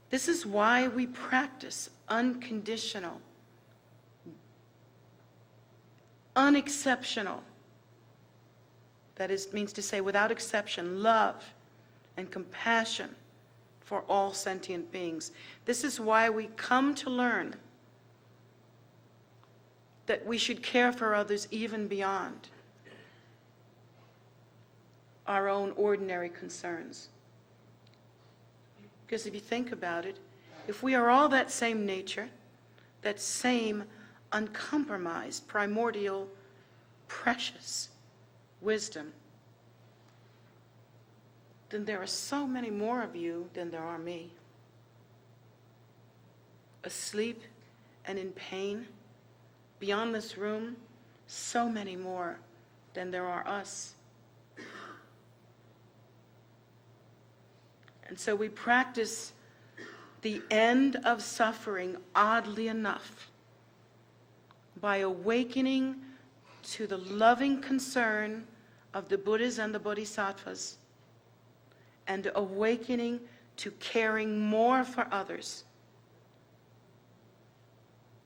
This is why we practice unconditional, unexceptional, that is, means to say without exception, love and compassion for all sentient beings. This is why we come to learn that we should care for others even beyond our own ordinary concerns. Because if you think about it, if we are all that same nature, that same uncompromised, primordial, precious wisdom, then there are so many more of you than there are me. Asleep and in pain, beyond this room, so many more than there are us. And so we practice the end of suffering, oddly enough, by awakening to the loving concern of the Buddhas and the Bodhisattvas, and awakening to caring more for others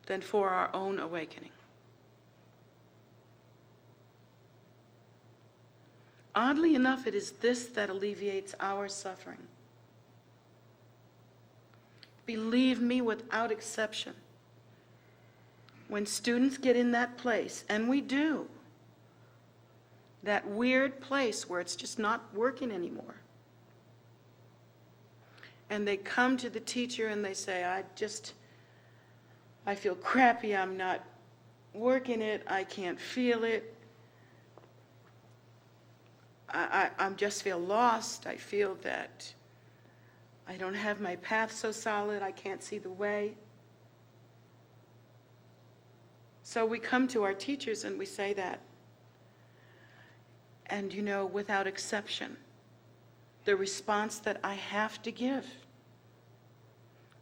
than for our own awakening. Oddly enough, it is this that alleviates our suffering. Believe me, without exception, when students get in that place, and we do, that weird place where it's just not working anymore, and they come to the teacher and they say, I feel crappy, I'm not working it, I can't feel it, I just feel lost, I feel that I don't have my path so solid, I can't see the way. So we come to our teachers and we say that. And you know, without exception, the response that I have to give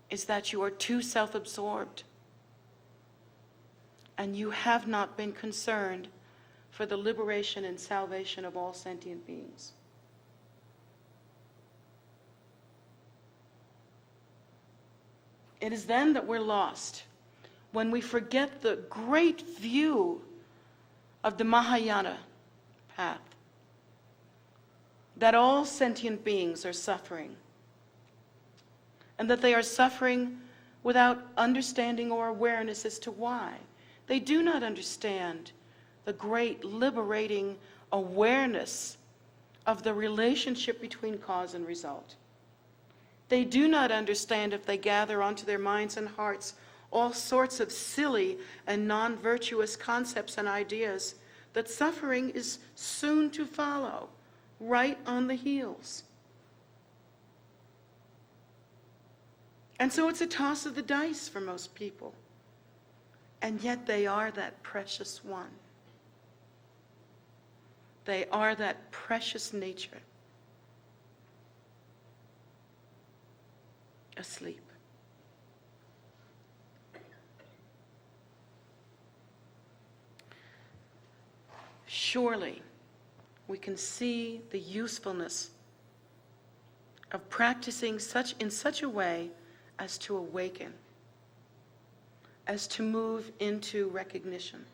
is that you are too self-absorbed and you have not been concerned for the liberation and salvation of all sentient beings. It is then that we're lost, when we forget the great view of the Mahayana path, that all sentient beings are suffering, and that they are suffering without understanding or awareness as to why. They do not understand the great liberating awareness of the relationship between cause and result. They do not understand, if they gather onto their minds and hearts all sorts of silly and non-virtuous concepts and ideas, that suffering is soon to follow, right on the heels. And so it's a toss of the dice for most people. And yet they are that precious one. They are that precious nature, asleep. Surely we can see the usefulness of practicing in such a way as to awaken, as to move into recognition.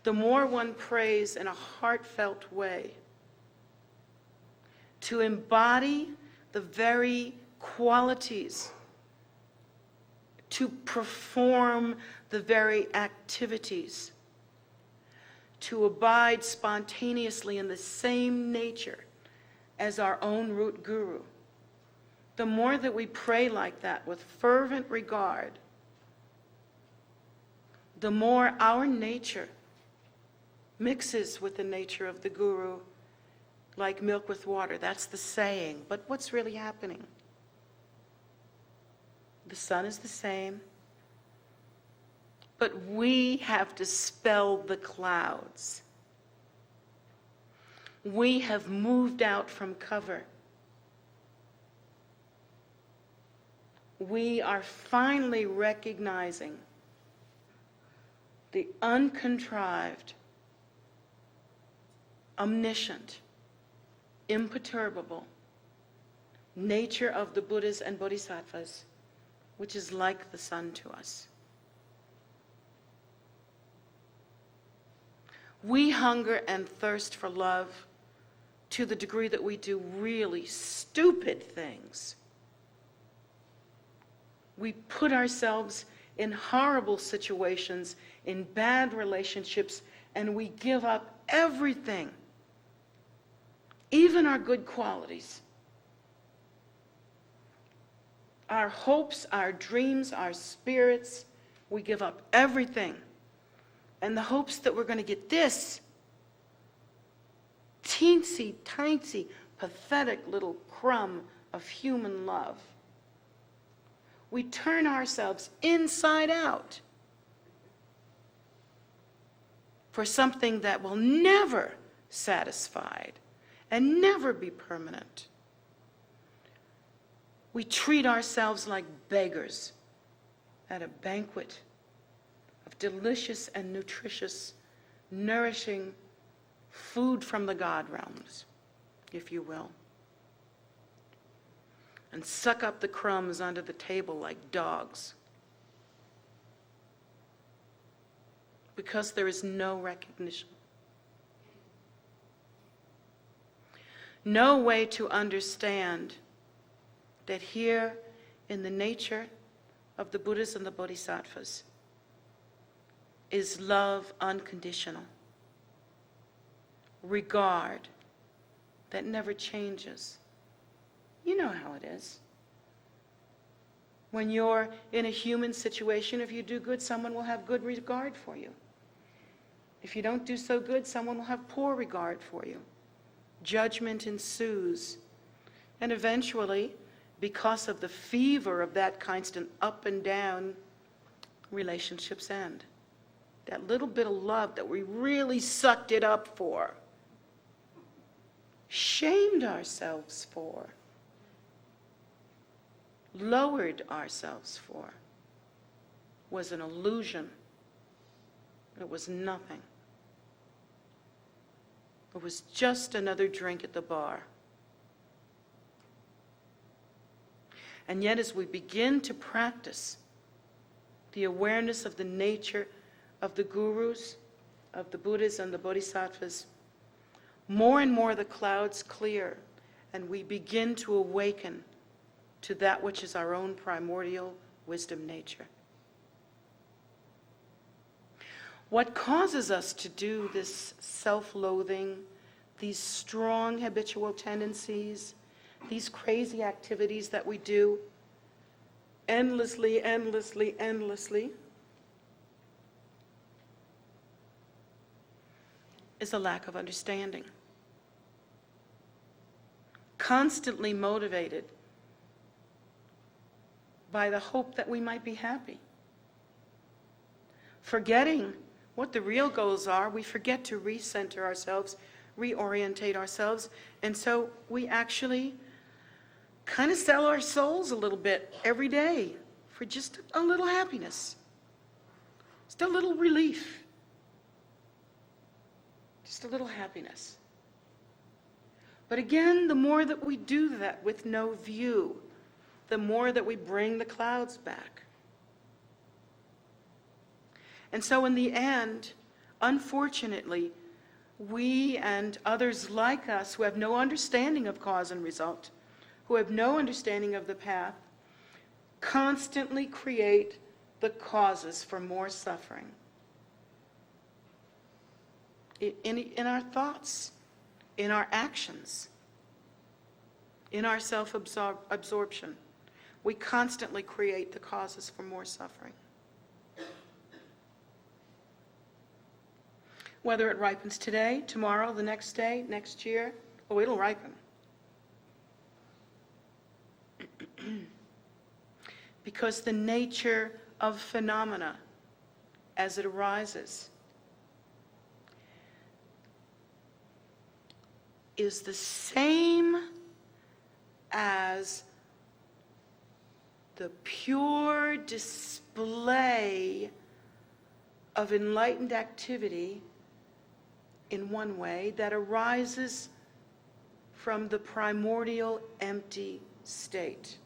The more one prays in a heartfelt way, to embody the very qualities, to perform the very activities, to abide spontaneously in the same nature as our own root guru. The more that we pray like that with fervent regard, the more our nature mixes with the nature of the guru like milk with water. That's the saying. But what's really happening? The sun is the same, but we have dispelled the clouds. We have moved out from cover. We are finally recognizing the uncontrived, omniscient, imperturbable, nature of the Buddhas and Bodhisattvas, which is like the sun to us. We hunger and thirst for love to the degree that we do really stupid things. We put ourselves in horrible situations, in bad relationships, and we give up everything, even our good qualities. Our hopes, our dreams, our spirits, we give up everything. And the hopes that we're going to get this teensy, tiny, pathetic little crumb of human love. We turn ourselves inside out for something that will never satisfy and never be permanent. We treat ourselves like beggars at a banquet of delicious and nutritious, nourishing food from the God realms, if you will, and suck up the crumbs under the table like dogs, because there is no recognition, no way to understand that here in the nature of the Buddhas and the Bodhisattvas is love unconditional, regard that never changes. You know how it is. When you're in a human situation, if you do good, someone will have good regard for you. If you don't do so good, someone will have poor regard for you. Judgment ensues. And eventually, because of the fever of that constant up and down, relationships end. That little bit of love that we really sucked it up for, shamed ourselves for, lowered ourselves for, was an illusion. It was nothing. It was just another drink at the bar. And yet, as we begin to practice the awareness of the nature of the gurus, of the Buddhas and the Bodhisattvas, more and more the clouds clear, and we begin to awaken to that which is our own primordial wisdom nature. What causes us to do this self-loathing, these strong habitual tendencies, these crazy activities that we do endlessly, is a lack of understanding. Constantly motivated by the hope that we might be happy. Forgetting what the real goals are, we forget to recenter ourselves, reorientate ourselves, and so we actually kind of sell our souls a little bit every day for just a little happiness, just a little relief, just a little happiness. But again, the more that we do that with no view, the more that we bring the clouds back. And so in the end, unfortunately, we and others like us who have no understanding of cause and result, who have no understanding of the path, constantly create the causes for more suffering. In our thoughts, in our actions, in our self-absorption, we constantly create the causes for more suffering. Whether it ripens today, tomorrow, the next day, next year, oh, it'll ripen. Because the nature of phenomena as it arises is the same as the pure display of enlightened activity in one way that arises from the primordial empty state.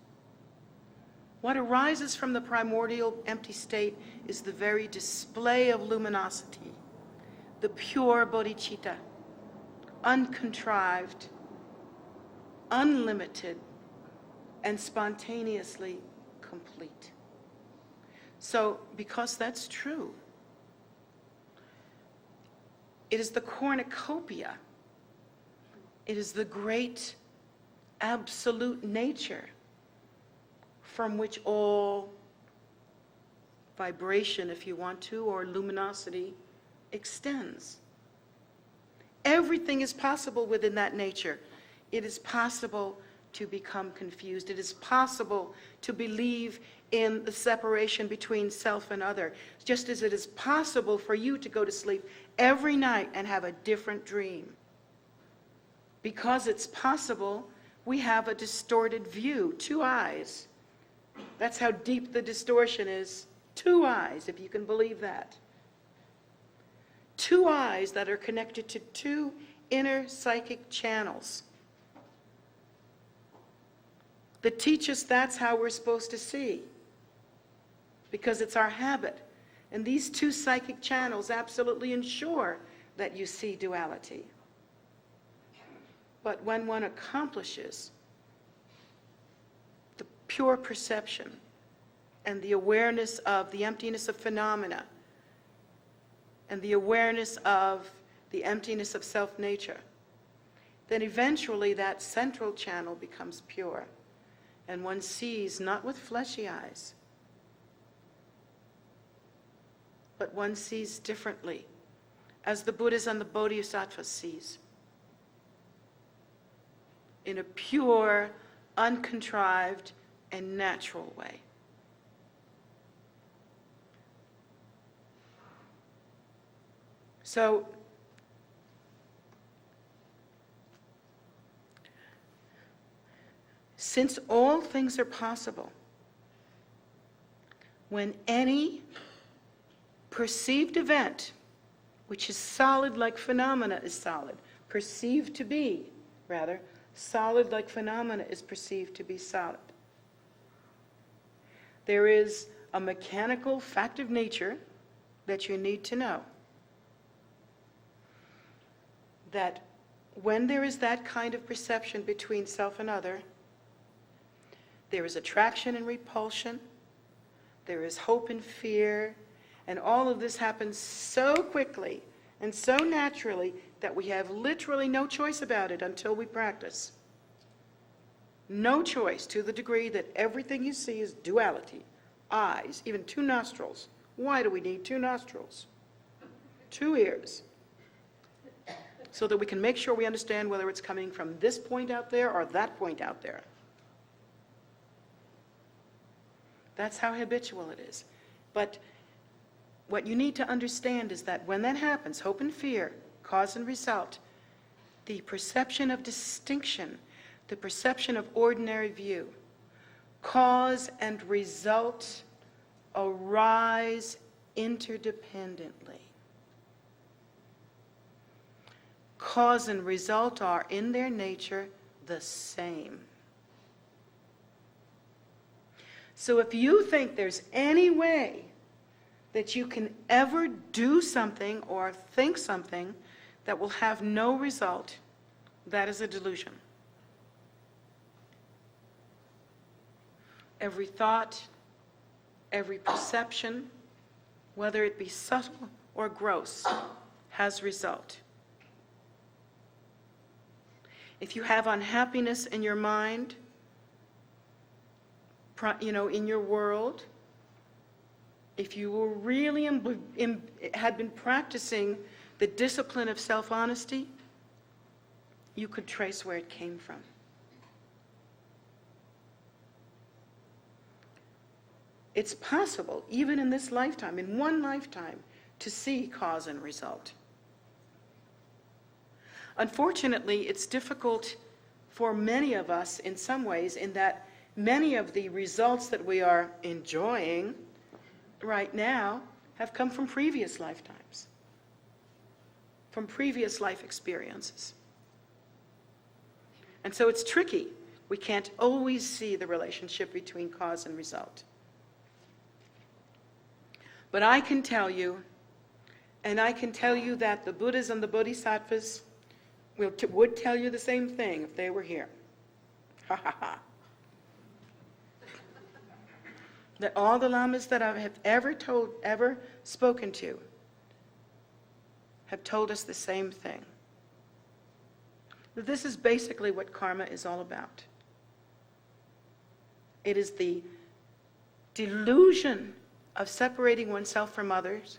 What arises from the primordial empty state is the very display of luminosity, the pure bodhicitta, uncontrived, unlimited, and spontaneously complete. So, because that's true, it is the cornucopia, it is the great absolute nature from which all vibration, if you want to, or luminosity extends. Everything is possible within that nature. It is possible to become confused. It is possible to believe in the separation between self and other, just as it is possible for you to go to sleep every night and have a different dream. Because it's possible, we have a distorted view, two eyes. That's how deep the distortion is. Two eyes, if you can believe that. Two eyes that are connected to two inner psychic channels that teach us that's how we're supposed to see, because it's our habit. And these two psychic channels absolutely ensure that you see duality. But when one accomplishes the pure perception and the awareness of the emptiness of phenomena and the awareness of the emptiness of self-nature, then eventually that central channel becomes pure. And one sees not with fleshy eyes, but one sees differently, as the Buddhas and the Bodhisattvas sees, in a pure, uncontrived, and natural way. So, since all things are possible, when any perceived event, which is solid like phenomena is solid, perceived to be, rather, solid like phenomena is perceived to be solid. There is a mechanical fact of nature that you need to know. That when there is that kind of perception between self and other, there is attraction and repulsion, there is hope and fear, and all of this happens so quickly and so naturally that we have literally no choice about it until we practice. No choice, to the degree that everything you see is duality. Eyes, even two nostrils. Why do we need two nostrils? Two ears. So that we can make sure we understand whether it's coming from this point out there or that point out there. That's how habitual it is. But what you need to understand is that when that happens, hope and fear, cause and result, the perception of distinction, the perception of ordinary view, cause and result arise interdependently. Cause and result are, in their nature, the same. So if you think there's any way that you can ever do something or think something that will have no result, that is a delusion. Every thought, every perception, whether it be subtle or gross, has result. If you have unhappiness in your mind, in your world, if you were really had been practicing the discipline of self-honesty, you could trace where it came from. It's possible, even in this lifetime, in one lifetime, to see cause and result. Unfortunately, it's difficult for many of us in some ways, in that many of the results that we are enjoying right now have come from previous lifetimes, from previous life experiences. And so it's tricky. We can't always see the relationship between cause and result. But I can tell you, and I can tell you that the Buddhas and the Bodhisattvas would tell you the same thing if they were here. Ha ha ha. That all the lamas that I have ever spoken to have told us the same thing. That this is basically what karma is all about. It is the delusion of separating oneself from others.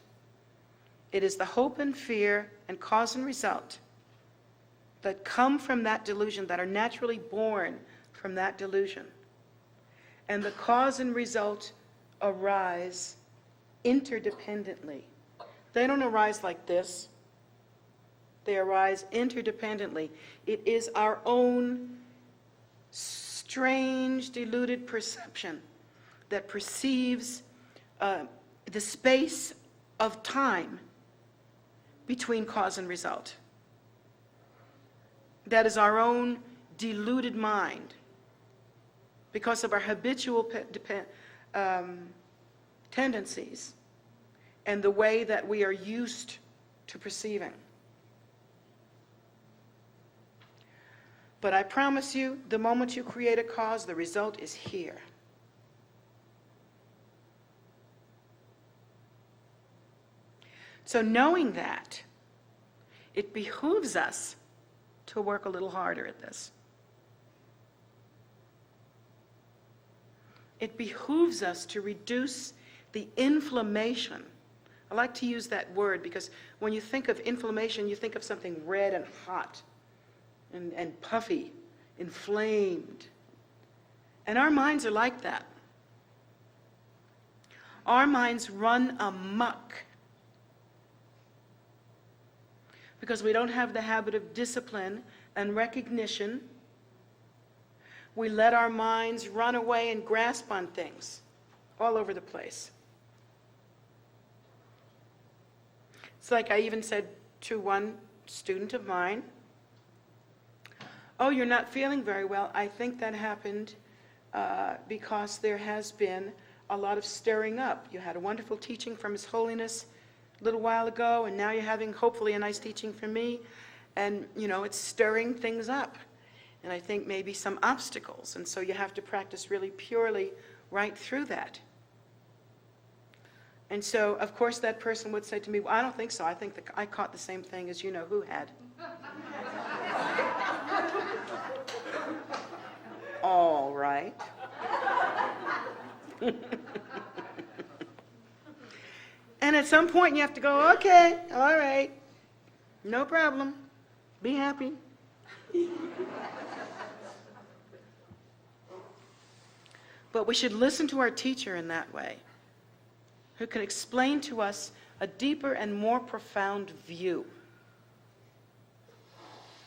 It is the hope and fear and cause and result that come from that delusion, that are naturally born from that delusion. And the cause and result arise interdependently. They don't arise like this. They arise interdependently. It is our own strange, deluded perception that perceives the space of time between cause and result. That is our own deluded mind because of our habitual tendencies and the way that we are used to perceiving. But I promise you, the moment you create a cause, the result is here. So knowing that, it behooves us to work a little harder at this. It behooves us to reduce the inflammation. I like to use that word because when you think of inflammation, you think of something red and hot and puffy, inflamed. And our minds are like that. Our minds run amok because we don't have the habit of discipline and recognition. We let our minds run away and grasp on things all over the place. It's like I even said to one student of mine, "Oh, you're not feeling very well." I think that happened because there has been a lot of stirring up. You had a wonderful teaching from His Holiness a little while ago, and now you're having hopefully a nice teaching from me, and it's stirring things up. And I think maybe some obstacles, and so you have to practice really purely right through that. And so, of course, that person would say to me, "Well, I don't think so. I think that I caught the same thing as who had." All right. And at some point you have to go, "Okay, all right, no problem. Be happy." But we should listen to our teacher in that way, who can explain to us a deeper and more profound view.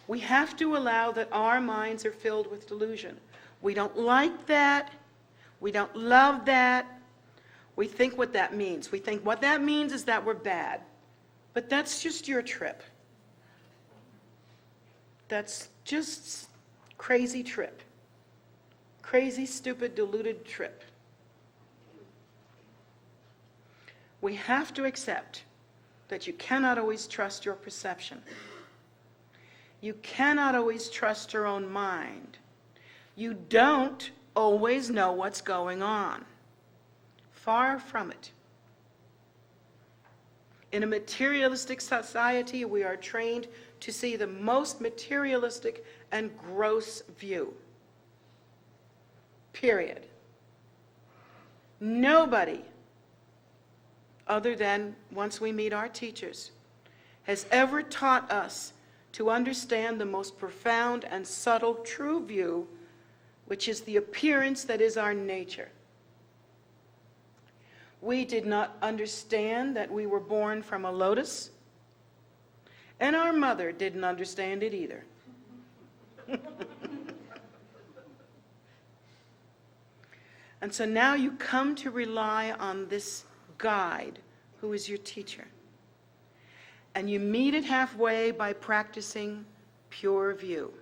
We have to allow that our minds are filled with delusion. We don't like that. We don't love that. We think what that means. We think what that means is that we're bad. But that's just your trip. That's just crazy trip. Crazy, stupid, deluded trip. We have to accept that you cannot always trust your perception. You cannot always trust your own mind. You don't always know what's going on. Far from it. In a materialistic society, we are trained to see the most materialistic and gross view. Period. Nobody, other than once we meet our teachers, has ever taught us to understand the most profound and subtle true view, which is the appearance that is our nature. We did not understand that we were born from a lotus, and our mother didn't understand it either. And so now you come to rely on this guide who is your teacher. And you meet it halfway by practicing pure view.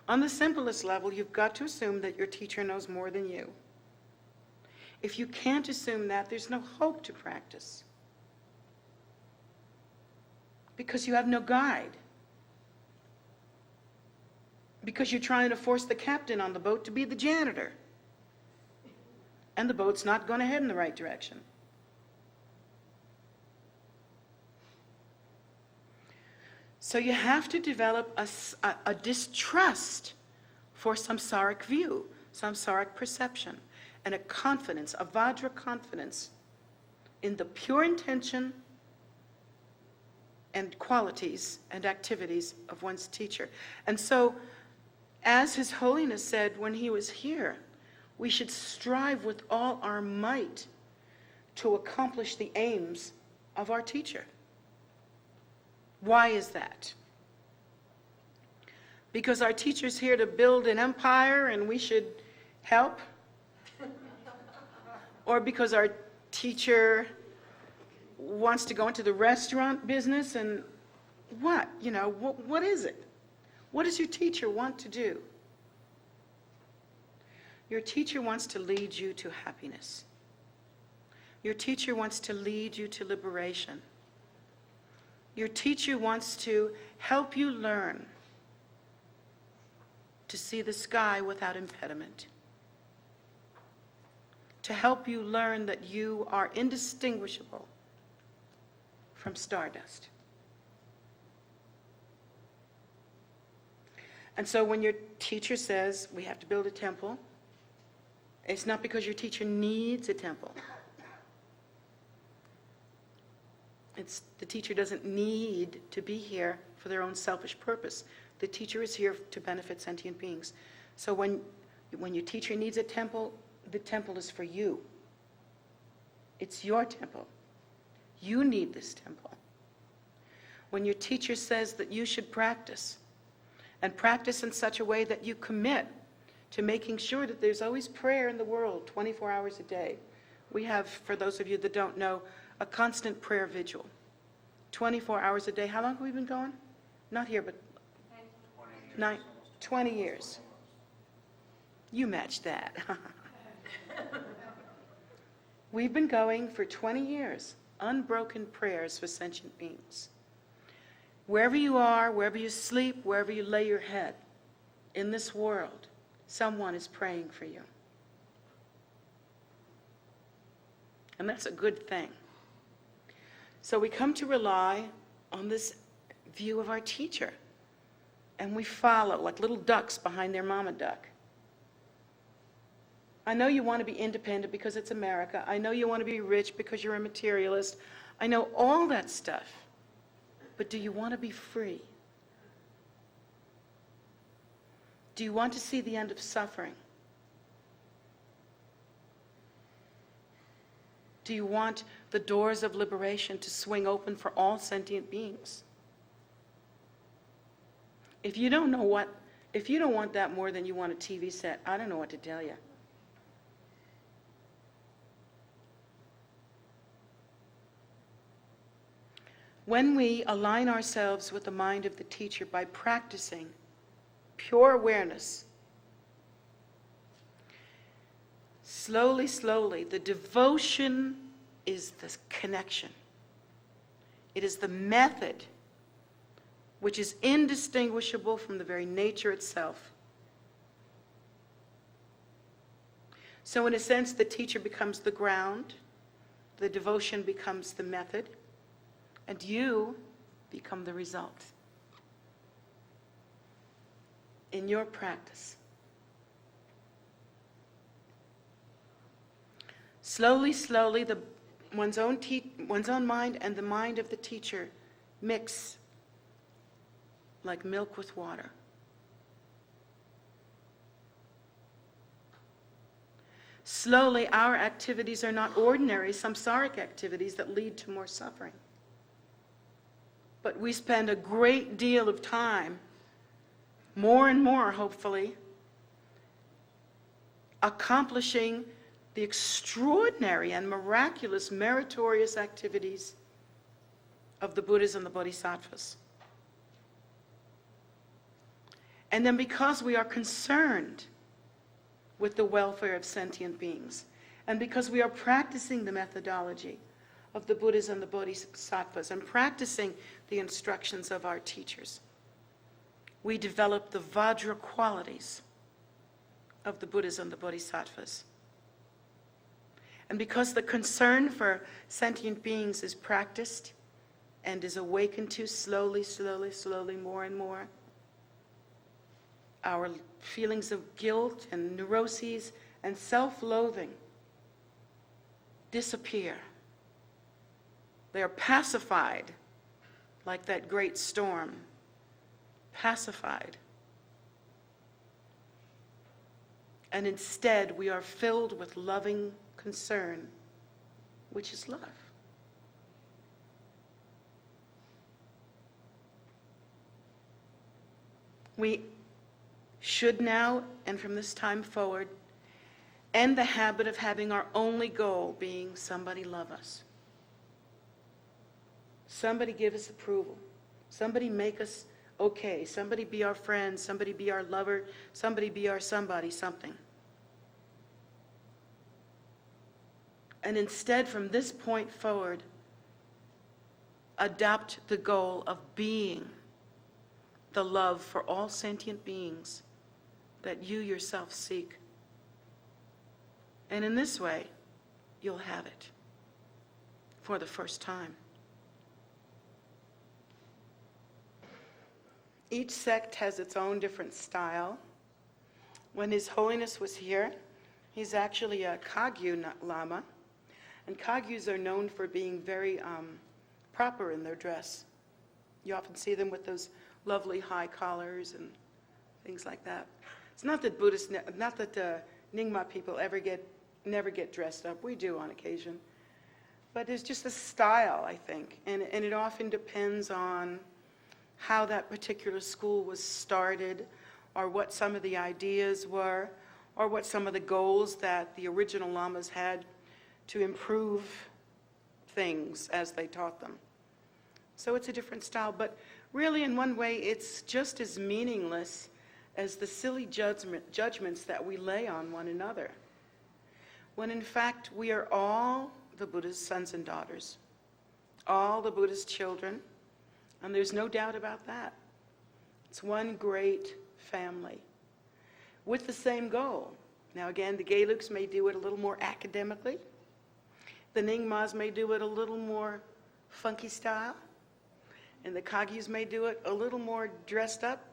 On the simplest level, you've got to assume that your teacher knows more than you. If you can't assume that, there's no hope to practice. Because you have no guide. Because you're trying to force the captain on the boat to be the janitor. And the boat's not going to head in the right direction. So you have to develop a distrust for samsaric view, samsaric perception, and a confidence, a vajra confidence in the pure intention and qualities and activities of one's teacher. And so, as His Holiness said when he was here, we should strive with all our might to accomplish the aims of our teacher. Why is that? Because our teacher's here to build an empire and we should help? Or because our teacher wants to go into the restaurant business and what? You know, what is it? What does your teacher want to do? Your teacher wants to lead you to happiness. Your teacher wants to lead you to liberation. Your teacher wants to help you learn to see the sky without impediment. To help you learn that you are indistinguishable from stardust. And so when your teacher says we have to build a temple, it's not because your teacher needs a temple. The teacher doesn't need to be here for their own selfish purpose. The teacher is here to benefit sentient beings. So when your teacher needs a temple, the temple is for you. It's your temple. You need this temple. When your teacher says that you should practice, and practice in such a way that you commit to making sure that there's always prayer in the world 24 hours a day. We have, for those of you that don't know, a constant prayer vigil. 24 hours a day. How long have we been going? Not here, but 20 years. You match that. We've been going for 20 years. Unbroken prayers for sentient beings. Wherever you are, wherever you sleep, wherever you lay your head in this world, someone is praying for you. And that's a good thing. So we come to rely on this view of our teacher. And we follow like little ducks behind their mama duck. I know you want to be independent because it's America. I know you want to be rich because you're a materialist. I know all that stuff. But do you want to be free? Do you want to see the end of suffering? Do you want the doors of liberation to swing open for all sentient beings? If you don't want that more than you want a TV set, I don't know what to tell you. When we align ourselves with the mind of the teacher by practicing pure awareness, slowly, slowly, the devotion is the connection. It is the method which is indistinguishable from the very nature itself. So in a sense, the teacher becomes the ground, the devotion becomes the method, and you become the result in your practice. Slowly, slowly, one's own mind and the mind of the teacher mix like milk with water. Slowly, our activities are not ordinary samsaric activities that lead to more suffering. But we spend a great deal of time, more and more, hopefully, accomplishing the extraordinary and miraculous, meritorious activities of the Buddhas and the Bodhisattvas. And then because we are concerned with the welfare of sentient beings, and because we are practicing the methodology of the Buddhas and the Bodhisattvas, and practicing the instructions of our teachers, we develop the Vajra qualities of the Buddhas and the Bodhisattvas. And because the concern for sentient beings is practiced and is awakened to slowly, slowly, slowly, more and more, our feelings of guilt and neuroses and self-loathing disappear. They are pacified like that great storm, pacified. And instead, we are filled with loving concern, which is love. We should now, and from this time forward, end the habit of having our only goal being somebody love us. Somebody give us approval. Somebody make us okay. Somebody be our friend. Somebody be our lover. Somebody be our somebody, something. And instead, from this point forward, adopt the goal of being the love for all sentient beings that you yourself seek. And in this way, you'll have it for the first time. Each sect has its own different style. When His Holiness was here, he's actually a Kagyu Lama. And Kagyus are known for being very proper in their dress. You often see them with those lovely high collars and things like that. It's not that Nyingma people never get dressed up. We do on occasion. But there's just a style, I think. And it often depends on how that particular school was started, or what some of the ideas were, or what some of the goals that the original lamas had to improve things as they taught them. So it's a different style, but really in one way it's just as meaningless as the silly judgments that we lay on one another, when in fact we are all the Buddha's sons and daughters, all the Buddha's children, and there's no doubt about that. It's one great family with the same goal. Now again, the Gelug's may do it a little more academically. The Nyingmas may do it a little more funky style. And the Kagyus may do it a little more dressed up.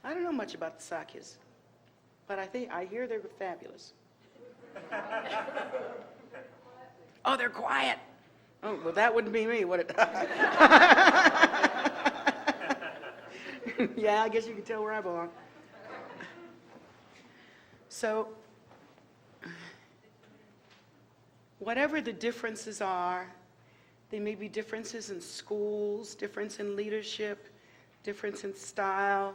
I don't know much about the Sakyas, but I hear they're fabulous. Oh, they're quiet. Oh, well, that wouldn't be me, would it? Yeah, I guess you can tell where I belong. So, whatever the differences are, they may be differences in schools, difference in leadership, difference in style,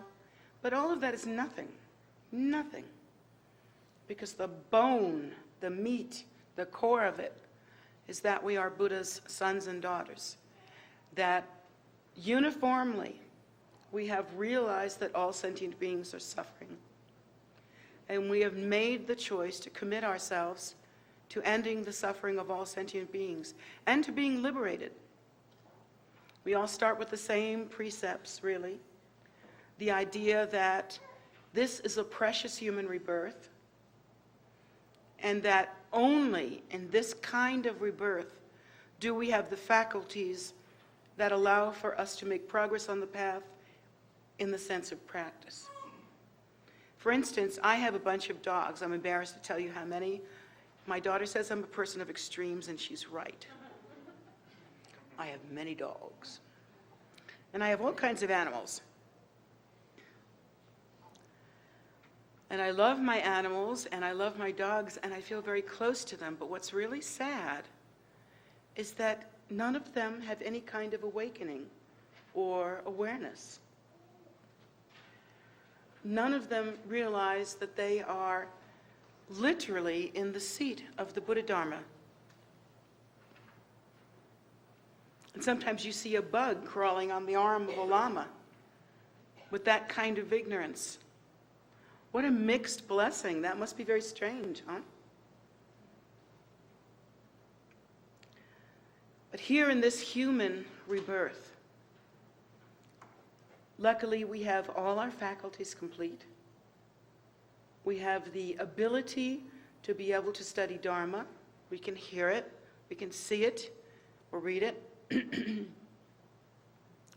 but all of that is nothing, nothing. Because the bone, the meat, the core of it is that we are Buddha's sons and daughters, that uniformly we have realized that all sentient beings are suffering. And we have made the choice to commit ourselves to ending the suffering of all sentient beings and to being liberated. We all start with the same precepts, really. The idea that this is a precious human rebirth, and that only in this kind of rebirth do we have the faculties that allow for us to make progress on the path in the sense of practice. For instance, I have a bunch of dogs. I'm embarrassed to tell you how many. My daughter says I'm a person of extremes, and she's right. I have many dogs. And I have all kinds of animals. And I love my animals, and I love my dogs, and I feel very close to them. But what's really sad is that none of them have any kind of awakening or awareness. None of them realize that they are literally in the seat of the Buddha Dharma. And sometimes you see a bug crawling on the arm of a lama with that kind of ignorance. What a mixed blessing. That must be very strange, huh? But here in this human rebirth, luckily we have all our faculties complete. We have the ability to be able to study Dharma. We can hear it, we can see it, or read it.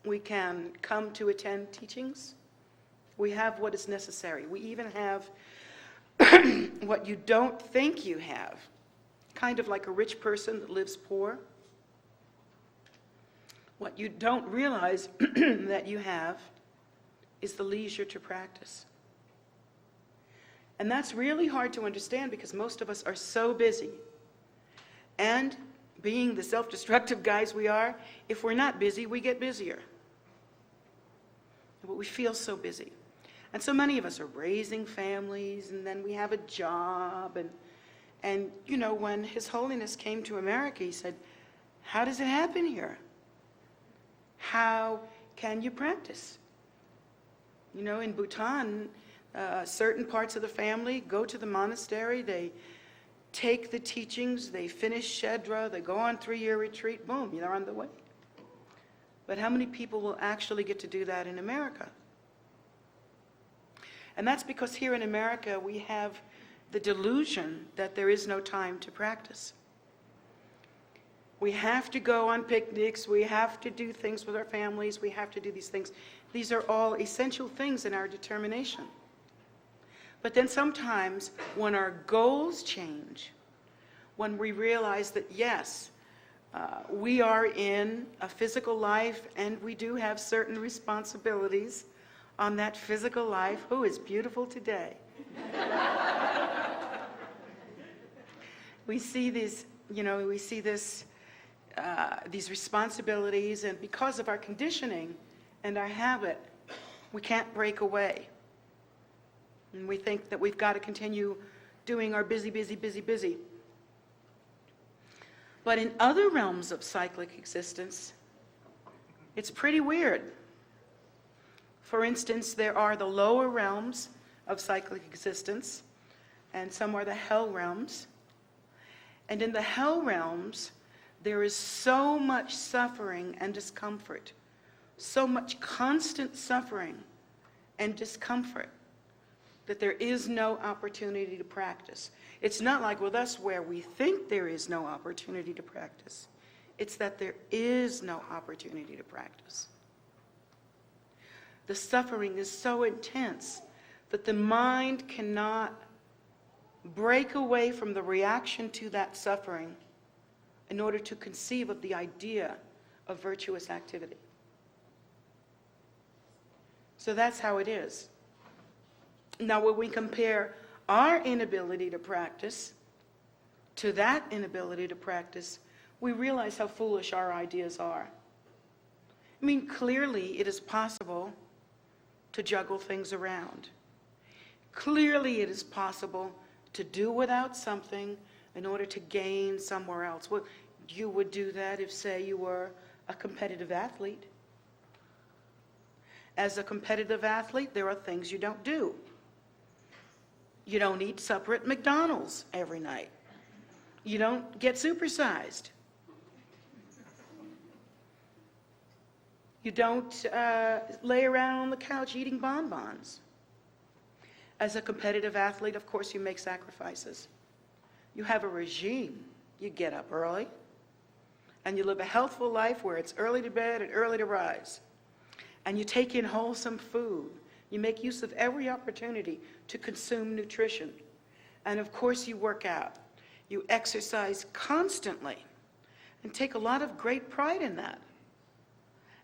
We can come to attend teachings. We have what is necessary. We even have what you don't think you have, kind of like a rich person that lives poor. What you don't realize that you have is the leisure to practice. And that's really hard to understand because most of us are so busy. And being the self-destructive guys we are, if we're not busy, we get busier. But we feel so busy. And so many of us are raising families, and then we have a job. And you know, when His Holiness came to America, he said, how does it happen here? How can you practice? You know, in Bhutan, certain parts of the family go to the monastery, they take the teachings, they finish Shedra, they go on 3-year retreat, boom, they're on the way. But how many people will actually get to do that in America? And that's because here in America we have the delusion that there is no time to practice. We have to go on picnics, we have to do things with our families, we have to do these things. These are all essential things in our determination. But then sometimes when our goals change, when we realize that yes, we are in a physical life and we do have certain responsibilities on that physical life. Who is beautiful today? We see these, these responsibilities, and because of our conditioning and our habit, we can't break away. And we think that we've got to continue doing our busy. But in other realms of cyclic existence, it's pretty weird. For instance, there are the lower realms of cyclic existence, and some are the hell realms. And in the hell realms, there is so much suffering and discomfort, so much constant suffering and discomfort, that there is no opportunity to practice. It's not like with us where we think there is no opportunity to practice. It's that there is no opportunity to practice. The suffering is so intense that the mind cannot break away from the reaction to that suffering in order to conceive of the idea of virtuous activity. So that's how it is. Now, when we compare our inability to practice to that inability to practice, we realize how foolish our ideas are. I mean, clearly it is possible to juggle things around. Clearly it is possible to do without something in order to gain somewhere else. Well, you would do that if, say, you were a competitive athlete. As a competitive athlete, there are things you don't do. You don't eat supper at McDonald's every night. You don't get supersized. You don't lay around on the couch eating bonbons. As a competitive athlete, of course, you make sacrifices. You have a regime. You get up early, and you live a healthful life where it's early to bed and early to rise. And you take in wholesome food. You make use of every opportunity to consume nutrition. And of course, you work out. You exercise constantly and take a lot of great pride in that.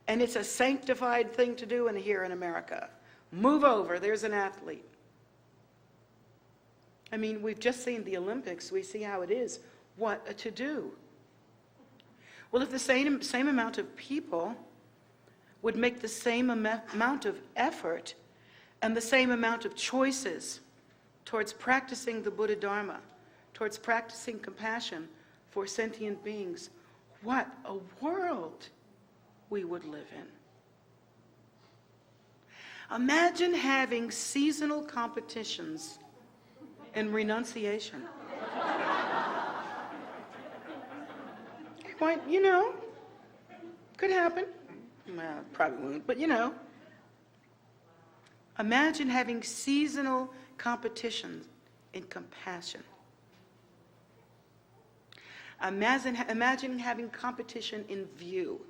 And it's a sanctified thing to do here in America. Move over, there's an athlete. I mean, we've just seen the Olympics. We see how it is. What a to-do. Well, if the same amount of people would make the same amount of effort and the same amount of choices towards practicing the Buddha Dharma, towards practicing compassion for sentient beings, what a world we would live in. Imagine having seasonal competitions in renunciation. Quite, could happen. Well, probably won't, but imagine having seasonal competitions in compassion. Imagine having competition in view.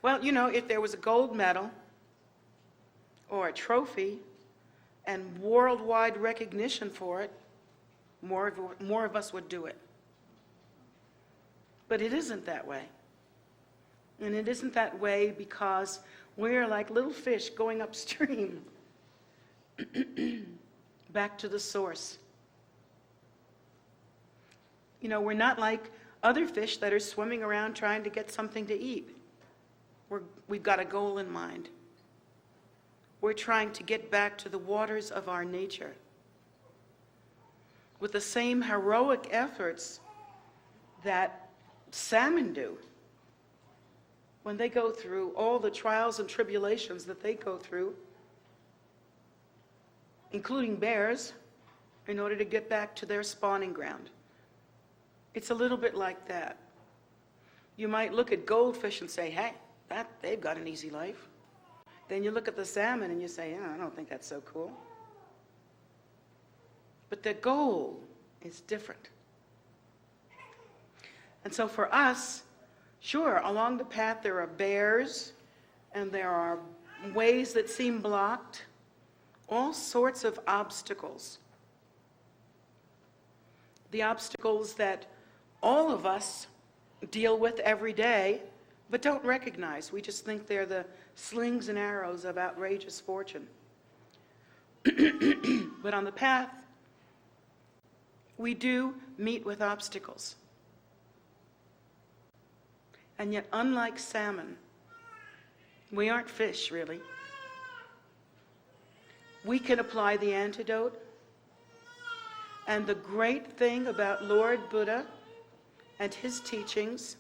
Well, if there was a gold medal or a trophy and worldwide recognition for it, more of us would do it. But it isn't that way. And it isn't that way because we're like little fish going upstream, back to the source. We're not like other fish that are swimming around trying to get something to eat. We've got a goal in mind. We're trying to get back to the waters of our nature with the same heroic efforts that salmon do when they go through all the trials and tribulations that they go through, including bears, in order to get back to their spawning ground. It's a little bit like that. You might look at goldfish and say, hey, they've got an easy life. Then you look at the salmon and you say, I don't think that's so cool. But the goal is different. And so for us, sure, along the path there are bears and there are ways that seem blocked, all sorts of obstacles. The obstacles that all of us deal with every day, but don't recognize. We just think they're the slings and arrows of outrageous fortune. But on the path, we do meet with obstacles. And yet, unlike salmon, we aren't fish, really. We can apply the antidote. And the great thing about Lord Buddha and his teachings,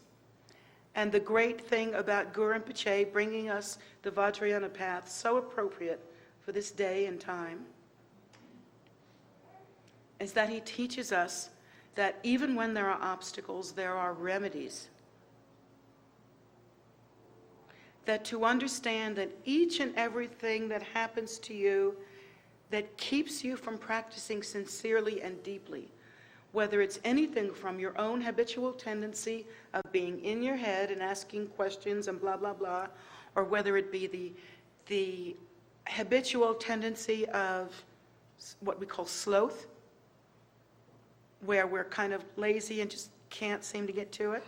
and the great thing about Guru Rinpoche bringing us the Vajrayana path, so appropriate for this day and time, is that he teaches us that even when there are obstacles, there are remedies. That to understand that each and everything that happens to you that keeps you from practicing sincerely and deeply, whether it's anything from your own habitual tendency of being in your head and asking questions and blah, blah, blah, or whether it be the habitual tendency of what we call sloth, where we're kind of lazy and just can't seem to get to it.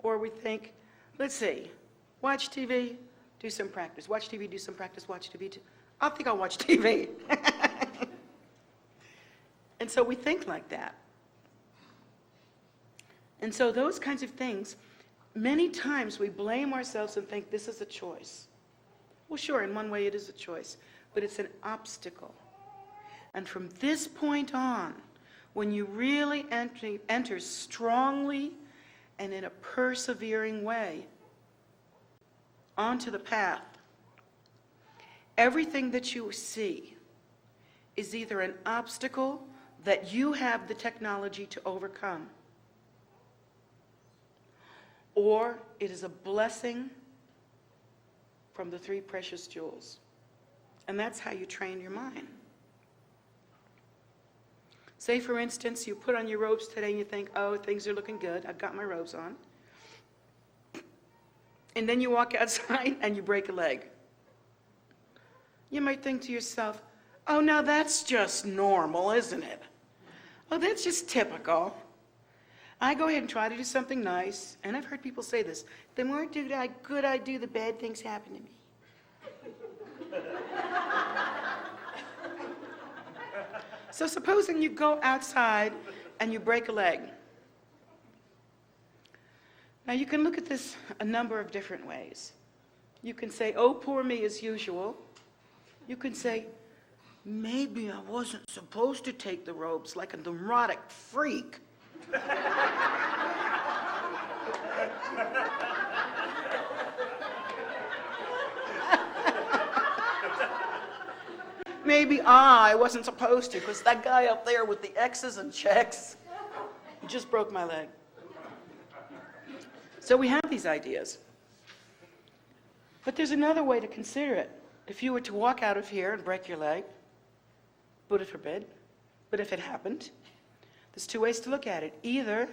Or we think, let's see, watch TV, do some practice. Watch TV, do some practice, watch TV. I think I'll watch TV. And so we think like that. And so those kinds of things, many times we blame ourselves and think this is a choice. Well, sure, in one way it is a choice, but it's an obstacle. And from this point on, when you really enter strongly and in a persevering way onto the path, everything that you see is either an obstacle that you have the technology to overcome, or it is a blessing from the three precious jewels. And that's how you train your mind. Say, for instance, you put on your robes today and you think, oh, things are looking good. I've got my robes on. And then you walk outside and you break a leg. You might think to yourself, oh, now that's just normal, isn't it? Oh, that's just typical. I go ahead and try to do something nice, and I've heard people say this, the more good I do, the bad things happen to me. So supposing you go outside and you break a leg. Now you can look at this a number of different ways. You can say, oh, poor me as usual. You can say, maybe I wasn't supposed to take the robes like a neurotic freak. Maybe I wasn't supposed to, because that guy up there with the X's and checks, he just broke my leg. So we have these ideas. But there's another way to consider it. If you were to walk out of here and break your leg, Buddha forbid, but if it happened, there's two ways to look at it. Either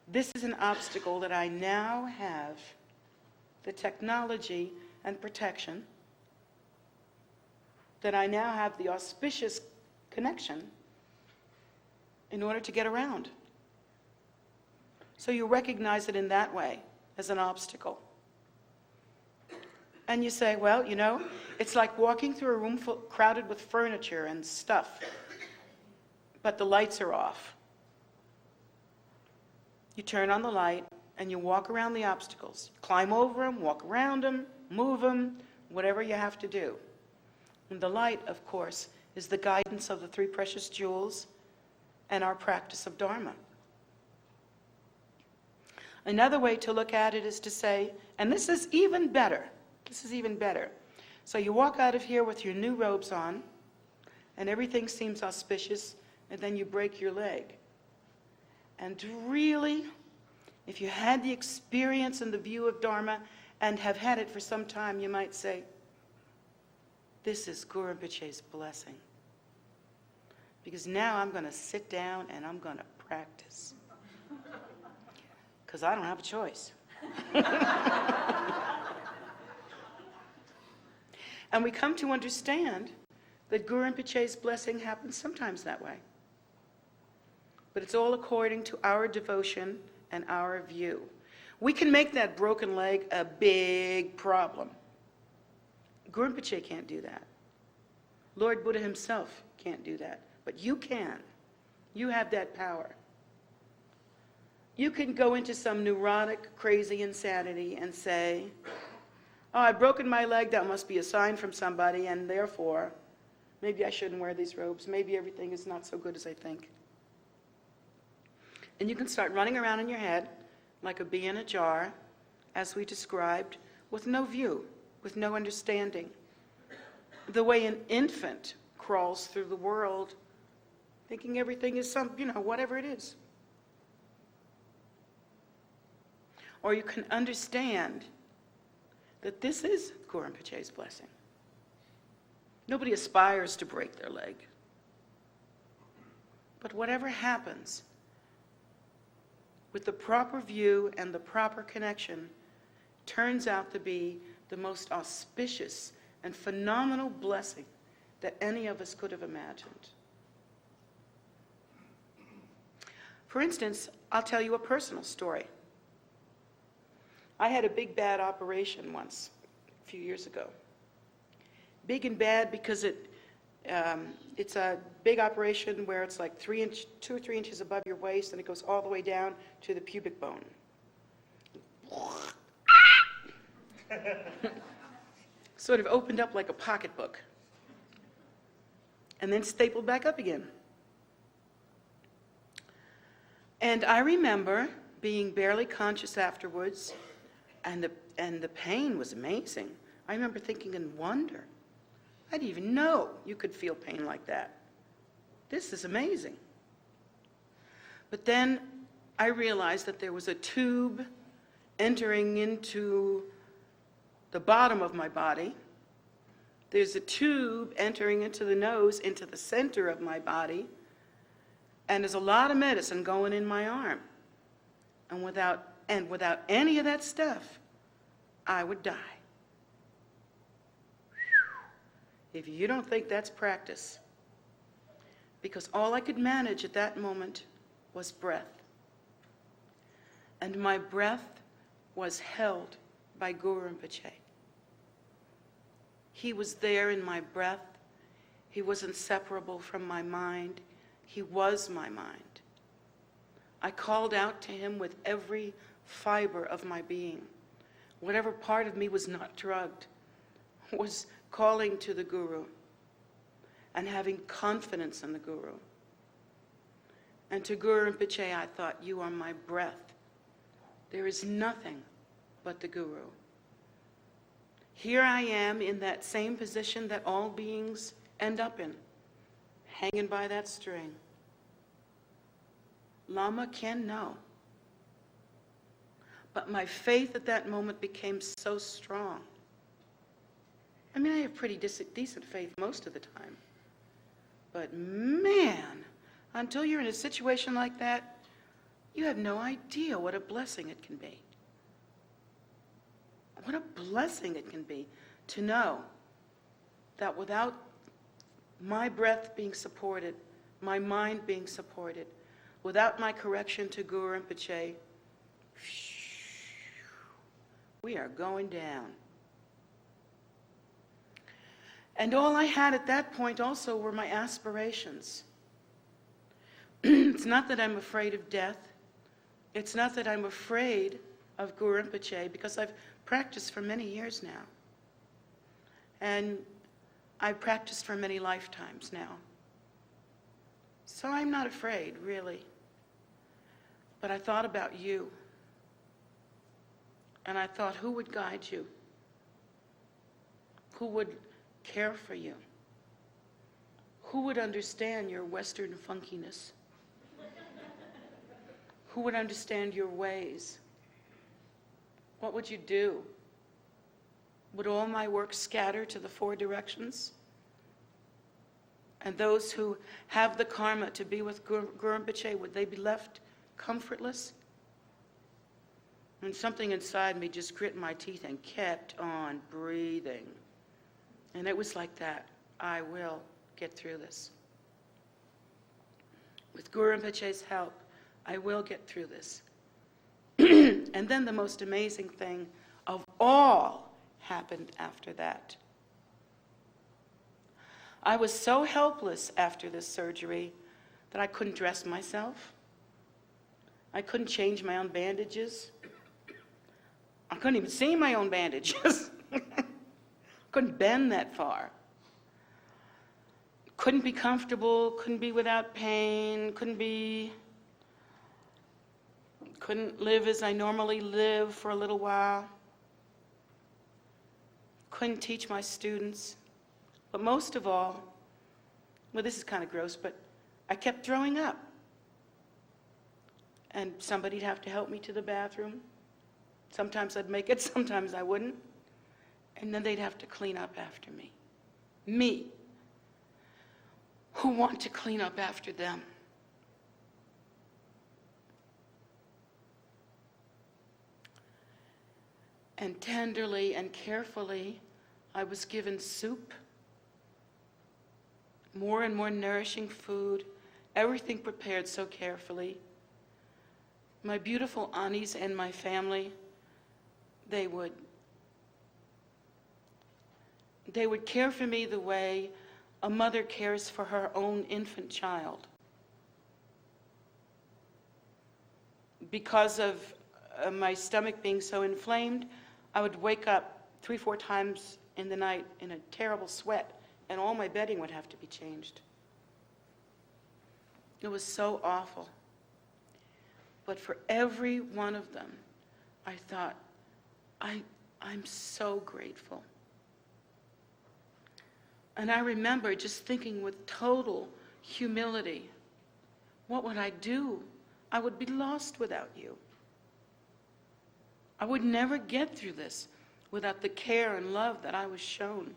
this is an obstacle that I now have the technology and protection, that I now have the auspicious connection in order to get around. So you recognize it in that way, as an obstacle. And you say, well, you know, it's like walking through a room crowded with furniture and stuff, but the lights are off. You turn on the light and you walk around the obstacles. Climb over them, walk around them, move them, whatever you have to do. And the light, of course, is the guidance of the three precious jewels and our practice of Dharma. Another way to look at it is to say, and this is even better. This is even better. So you walk out of here with your new robes on, and everything seems auspicious, and then you break your leg. And really, if you had the experience and the view of Dharma and have had it for some time, you might say, this is Guru Rinpoche's blessing. Because now I'm going to sit down and I'm going to practice. Because I don't have a choice. And we come to understand that Guru Rinpoche's blessing happens sometimes that way. But it's all according to our devotion and our view. We can make that broken leg a big problem. Guru Rinpoche can't do that. Lord Buddha himself can't do that. But you can. You have that power. You can go into some neurotic, crazy insanity and say, oh, I've broken my leg, that must be a sign from somebody, and therefore, maybe I shouldn't wear these robes. Maybe everything is not so good as I think. And you can start running around in your head like a bee in a jar, as we described, with no view, with no understanding. The way an infant crawls through the world, thinking everything is whatever it is. Or you can understand that this is Guru Rinpoche's blessing. Nobody aspires to break their leg. But whatever happens, with the proper view and the proper connection, turns out to be the most auspicious and phenomenal blessing that any of us could have imagined. For instance, I'll tell you a personal story. I had a big bad operation once, a few years ago. Big and bad because it's a big operation where it's like 2 or 3 inches above your waist, and it goes all the way down to the pubic bone. Sort of opened up like a pocketbook, and then stapled back up again. And I remember being barely conscious afterwards, and the pain was amazing. I remember thinking in wonder, I didn't even know you could feel pain like that. This is amazing. But then I realized that there was a tube entering into the bottom of my body. There's a tube entering into the nose, into the center of my body. And there's a lot of medicine going in my arm. And without any of that stuff, I would die. If you don't think that's practice, because all I could manage at that moment was breath. And my breath was held by Guru Rinpoche. He was there in my breath. He was inseparable from my mind. He was my mind. I called out to him with every fiber of my being. Whatever part of me was not drugged was calling to the Guru and having confidence in the Guru. And to Guru Rinpoche, I thought, you are my breath. There is nothing but the Guru. Here I am in that same position that all beings end up in, hanging by that string. Lama can know. But my faith at that moment became so strong. I mean, I have pretty decent faith most of the time. But man, until you're in a situation like that, you have no idea what a blessing it can be. What a blessing it can be to know that without my breath being supported, my mind being supported, without my correction to Guru Rinpoche, we are going down. And all I had at that point also were my aspirations. It's not that I'm afraid of death. It's not that I'm afraid of Guru Rinpoche, because I've practiced for many years now. And I've practiced for many lifetimes now. So I'm not afraid, really. But I thought about you. And I thought, who would guide you? Who would care for you? Who would understand your Western funkiness? Who would understand your ways? What would you do? Would all my work scatter to the four directions? And those who have the karma to be with Guru Rinpoche, would they be left comfortless? And something inside me just grit my teeth and kept on breathing. And it was like that. I will get through this. With Guru Rinpoche's help, I will get through this. And then the most amazing thing of all happened after that. I was so helpless after this surgery that I couldn't dress myself. I couldn't change my own bandages. I couldn't even see my own bandages. Couldn't bend that far. Couldn't be comfortable, couldn't be without pain, couldn't live as I normally live for a little while. Couldn't teach my students. But most of all, well, this is kind of gross, but I kept throwing up. And somebody'd have to help me to the bathroom. Sometimes I'd make it, sometimes I wouldn't. And then they'd have to clean up after me. Me, who want to clean up after them. And tenderly and carefully, I was given soup, more and more nourishing food, everything prepared so carefully. My beautiful aunties and my family, they would care for me the way a mother cares for her own infant child. Because of my stomach being so inflamed, I would wake up 3-4 times in the night in a terrible sweat, and all my bedding would have to be changed. It was so awful. But for every one of them, I thought, I'm so grateful. And I remember just thinking with total humility, what would I do? I would be lost without you. I would never get through this without the care and love that I was shown.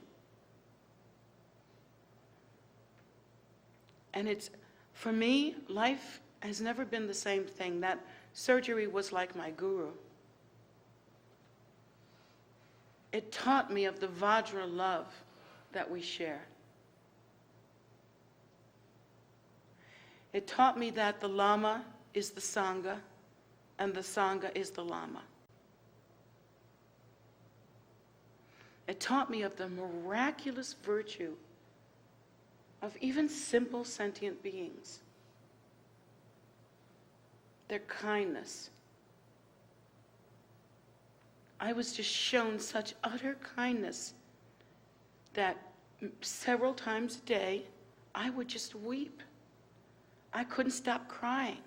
And for me, life has never been the same thing. That surgery was like my guru. It taught me of the Vajra love that we share. It taught me that the Lama is the Sangha and the Sangha is the Lama. It taught me of the miraculous virtue of even simple sentient beings. Their kindness. I was just shown such utter kindness that several times a day, I would just weep. I couldn't stop crying.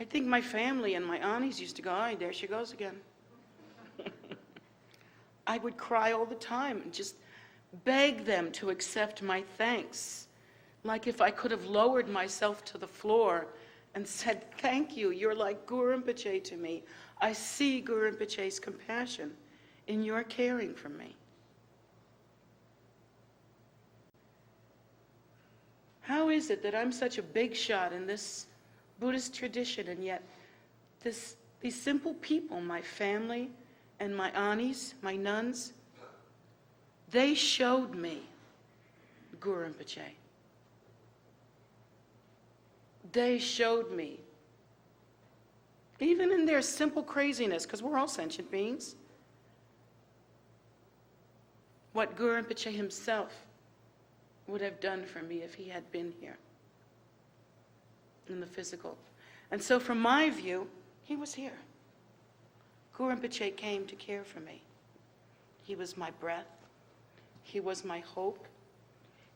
I think my family and my aunties used to go, "Oh, there she goes again." I would cry all the time and just beg them to accept my thanks, like if I could have lowered myself to the floor and said, thank you, you're like Guru Rinpoche to me. I see Guru Rinpoche's compassion in your caring for me. How is it that I'm such a big shot in this Buddhist tradition, and yet these simple people, my family and my aunties, my nuns, they showed me Guru Rinpoche. They showed me, even in their simple craziness, because we're all sentient beings, what Guru Rinpoche himself would have done for me if he had been here in the physical. And so from my view, he was here. Guru Rinpoche came to care for me. He was my breath. He was my hope.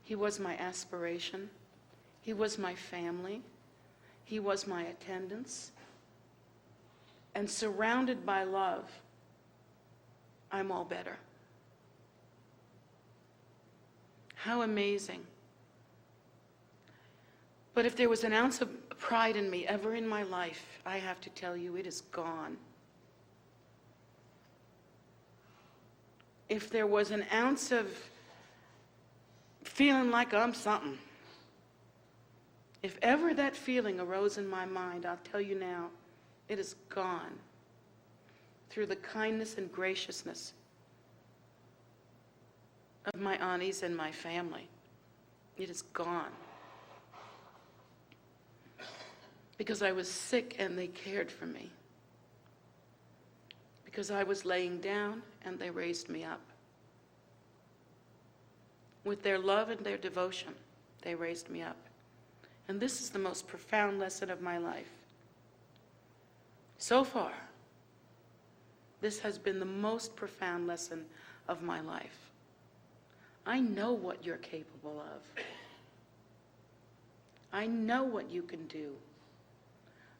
He was my aspiration. He was my family. He was my attendance. And surrounded by love, I'm all better. How amazing. But if there was an ounce of pride in me ever in my life, I have to tell you, it is gone. If there was an ounce of feeling like I'm something, if ever that feeling arose in my mind, I'll tell you now, it is gone through the kindness and graciousness of my aunties and my family. It is gone. Because I was sick and they cared for me. Because I was laying down and they raised me up. With their love and their devotion, they raised me up. And this is the most profound lesson of my life. So far, this has been the most profound lesson of my life. I know what you're capable of. I know what you can do.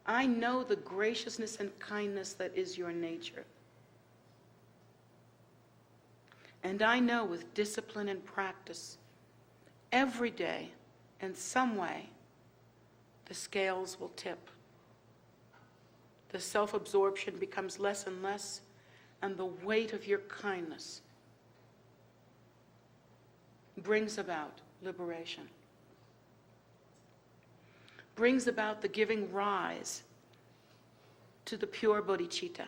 I know the graciousness and kindness that is your nature. And I know with discipline and practice, every day, in some way, the scales will tip. The self-absorption becomes less and less, and the weight of your kindness brings about liberation. Brings about the giving rise to the pure bodhicitta.